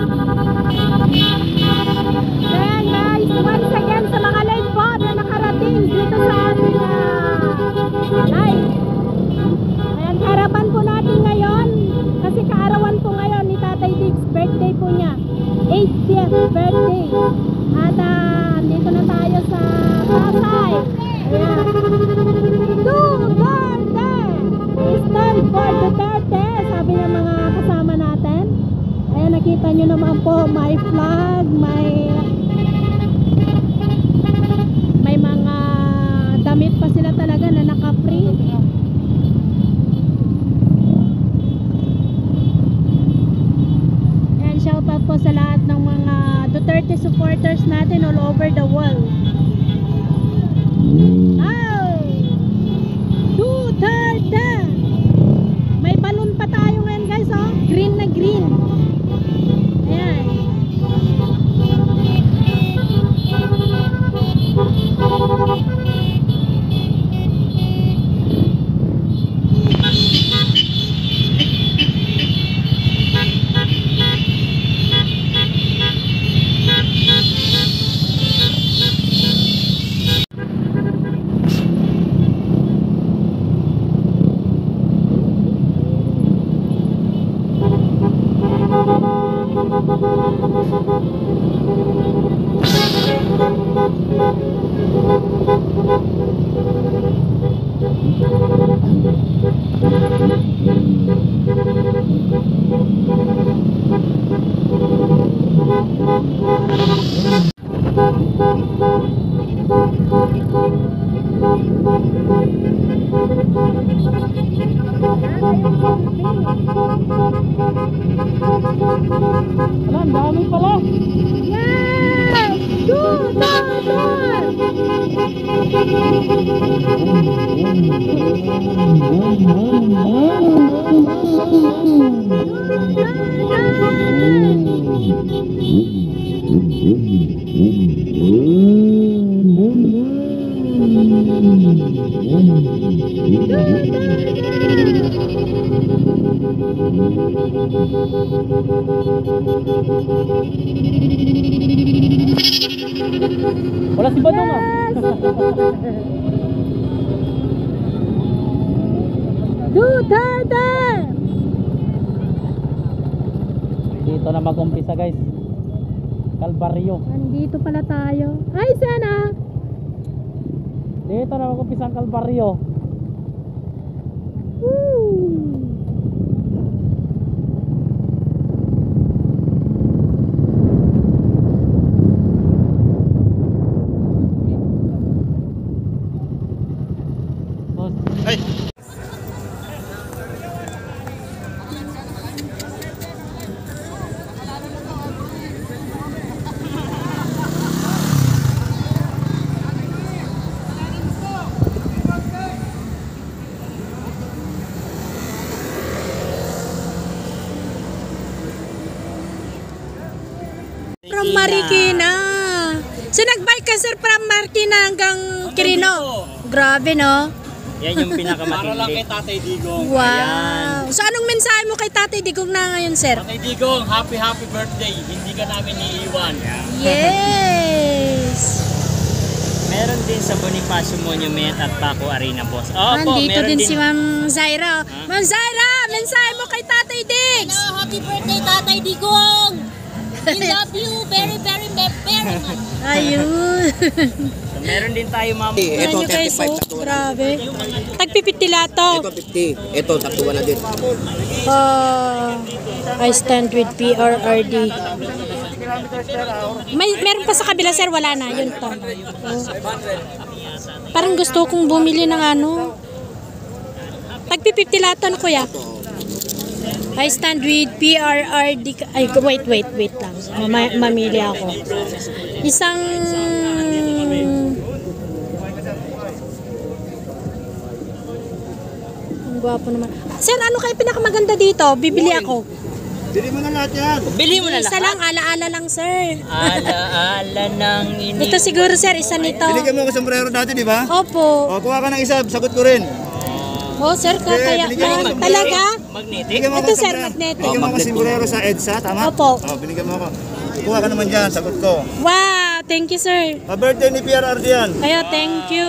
Then guys, once again sa mga live po na nakarating dito sa ating live. Ayan, harapan po natin ngayon kasi kaarawan po ngayon ni Tatay Diggs, birthday po niya, 80th birthday. At dito na tayo sa Pasay. Ayan, Duterte! Stand for Duterte, sabi ng mga kasama natin. Ayan, nakita nyo naman po, may flag, may mga damit pa sila talaga na naka-free. Ayan, shout out po sa lahat ng mga Duterte supporters natin all over the world. Oh! Duterte! May balon pa tayo ngayon guys, oh. Green na green. Ayan. Wala, ang dami pala. Yes! Wala si Badong ah. Duterte! Dito na mag-umpisa guys. Kalbaryo. Nandito pala tayo. Ay, sana! Dito na mag-umpisa ang Kalbaryo. Woo! Ay. From Marikina. So nag-bike ka sir from Marikina hanggang Quirino. Grabe no? Yan yung pinakamatindi. Para lang kay Tatay Digong. Wow. Ayan. So anong mensahe mo kay Tatay Digong na ngayon sir? Tatay Digong, happy birthday. Hindi ka namin iiwan. Yes. Meron din sa Bonifacio Monument at Paco Arena boss. Opo, Nandito meron din si Ma'am Zaira. Ma'am Zaira, mensahe mo kay Tatay Diggs. Hello, happy birthday Tatay Digong! We love you very, very, very much. Ayun. So, meron din tayo ma'am. Ano Ito, guys, 35 oh, tatuwa na. grabe. Tagpipitilato. Ito, 50. Ito, tatuwa na din. I stand with PRRD. Meron pa sa kabila sir, wala na. Yun to. Oh. Parang gusto kong bumili ng ano. Tagpipitilato kuya. I stand with PRRD. Ay, wait lang. Mamili ako. Isang ang gwapo naman. Sir, ano kayo pinakamaganda dito? Bibili ako. Bili mo na lahat yan. Bili mo na Isa lahat. lang, alaala lang sir. Alaala ng ini. Ito siguro sir, isa nito. Binigyan mo ako sombrero dati, di ba? Opo. O, kuha ka ng isa, sagot ko rin. Oh, sir, kakaya binigyan man. mo. Talaga? Magnetic? Binigyan mo ako Ito, ng sir, sombrero. magnetic. Binigyan mo ako sombrero sa EDSA, tama? Opo. Binigyan mo ako. Kuha ka naman dyan, sagot ko. Wow, thank you, sir. Pa-birthday ni PRRD yan. Kaya, thank you.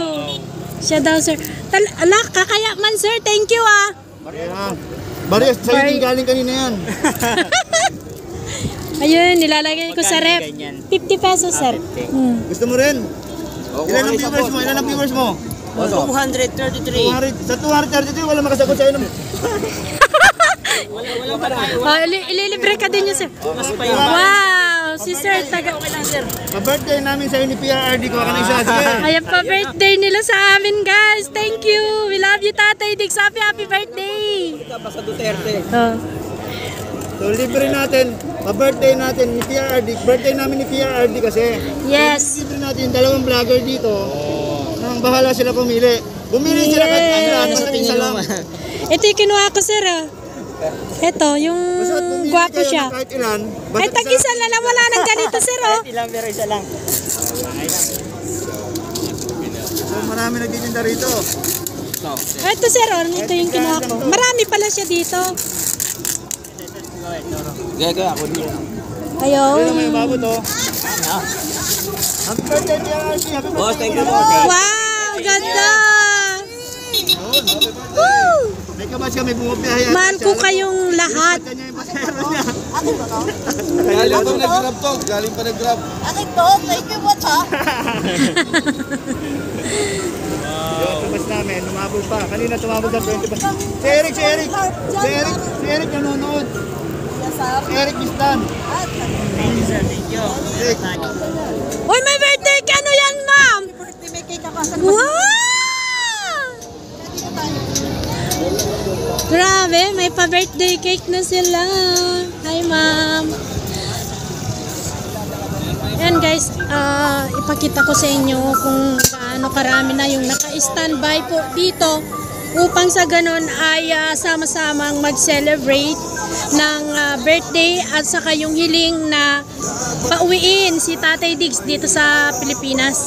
Siya daw, sir. Ala, kakaya man, sir. Thank you, ah. Ayan. Bari, sa'yo din galing kanina yan. Ayun, nilalagay ko sa Magkano rep. ganyan? 50 pesos, sir. 50. Gusto mo rin? Ilan ang viewers mo? Ilan ang viewers mo? 233. Sa 232, wala makasagot sa'yo naman. Oh, ililibre ka din niya, sir. Wow, si sir, taga... Pa-birthday namin sa'yo ni PRRD. Kuha ka na isa. Sige. Ayan pa birthday nila sa amin, guys. Thank you. We love you, Tatay Diggs. Happy birthday. Basta Duterte. Oh. So, libre natin. Pa-birthday natin ni PRRD. Birthday namin ni PRRD kasi. Yes. Libre natin yung dalawang vlogger dito. Nang bahala sila pumili. Bumili sila kahit ang lahat. Basta isa lang. Ito yung kinuha ko, sir. Oh. Ito, yung Basta pumili gwapo kayo siya. ng kahit ilan. Ay, tag-isa na lang. Wala nang ganito, sir. Oh. Ilang pero isa lang. So, marami nagtitinda rito. Ito, sir. Oh. Ito yung kinuha ko. Marami pala siya dito. Gaya ako niya. Ayun. Ito naman yung babo to. Happy birthday PRRD. Happy birthday. Thank you. Wow, ganda. Woo! May kabas kami bumabiyahe. Mahal ko kayong lahat. Kanya yung pasero niya. Galing pa nag-grab to. Galing pa nag-grab. Akin to, thank you much ha. Yung kabas namin, lumabog pa. Kanina tumabog sa 20 pa. Si Eric nanonood. Si Eric Bistan. Thank you, sir. Thank you. Eric. Uy, may birthday ka. Ano yan, ma'am? Birthday, may cake ako. Wow! Grabe, may pa-birthday cake na sila. Hi, ma'am. Yan guys, ipakita ko sa inyo kung gaano karami na yung naka-standby po dito upang sa ganun ay sama-samang mag-celebrate ng birthday at saka yung hiling na pauwiin si Tatay Diggs dito sa Pilipinas.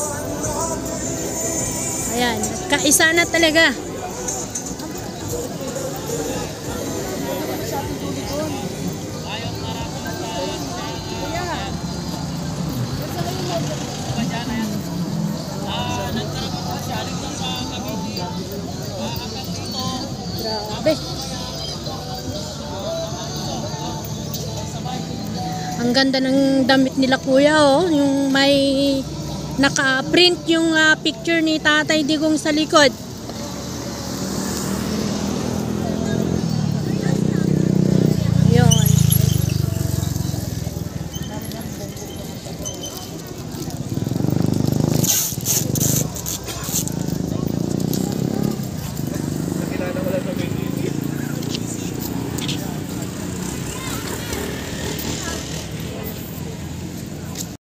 Ayan, kaisa na talaga. Grabe. Ang ganda ng damit nila kuya, oh. Yung may naka-print yung picture ni Tatay Digong sa likod.